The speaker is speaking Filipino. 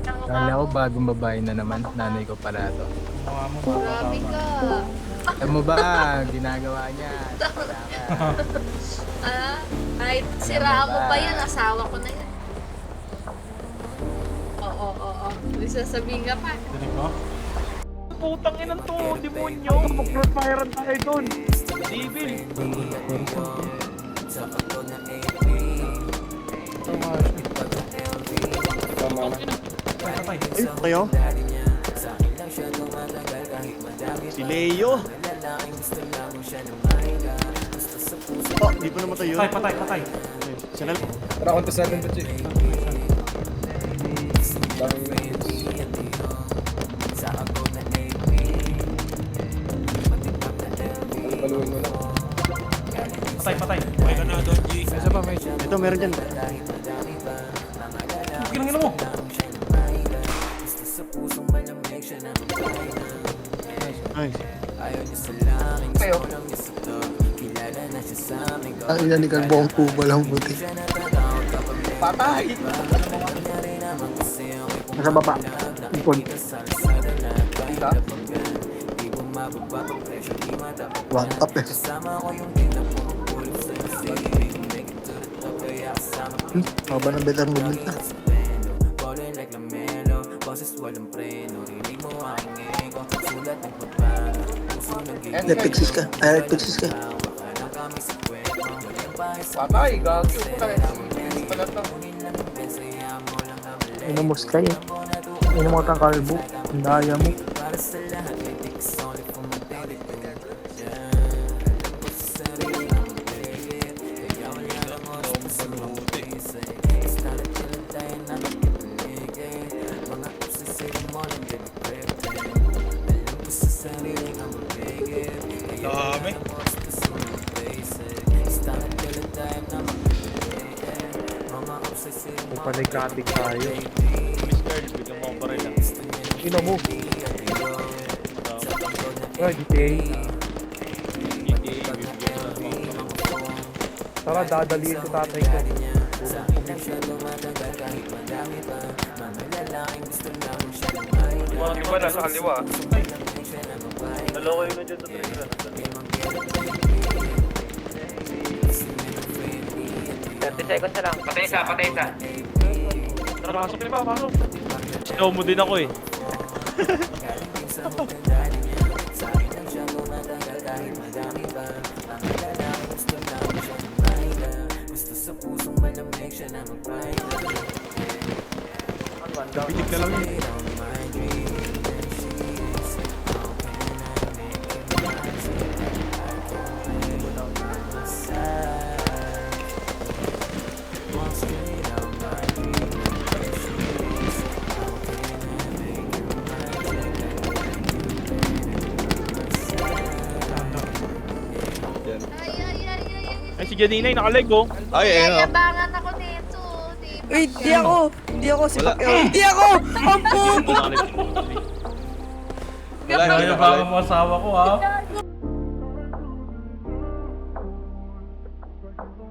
Kala ko bagong babae na naman. Nanay ko pala to. Grabe ka. Alam mo ba, ginagawa niya. Wala ka. Kahit siraan mo pa yan, asawa ko na yan. Oo. May sasabihin ka pa. Putang ina to, demonyo. Mag-crossfirean tayo doon. Devil. Ay, kayo? Si Leo. Oh, di pa namatay yun. Patay. Siya na. Tara, kontas natin to, Chief. Paluin mo na. Patay. Okay ka na doon, G. Isa pa, may Ito, meron dyan. Ginangin mo. Nice. kayo. Ang ina ni Kalbo ang kuba lang buti. Patay! Nasa baba. Ipon. One tap eh. Haba ng better movement na. Reflexis ka. Ay, reflexis ka. Patay! Gagyo ko tayo. Pala to. Inumos ka eh. Inumot ang kalbo. Ang daya mo. Dami. Paligkatig tayo. Miss Girl, bigyan mo ako pa rin lang. Ino mo. Ay, GTA. Tara, dadaliin ko tatay ko. Iba na sa kaliwa. Dalawa kayo na dyan sa trigger. 30 seconds na lang. Patay isa. Tara, pasok na ba? Pasok. Snow mo din ako eh. Pitik na lang yun. Ay, si Janina nakaleg oh. Ay, yayabangan ako nito. Uy, di ako! Di ako si Pacquiao! Di ako! Ang po! Wala, yayabangan mo asawa ko ha.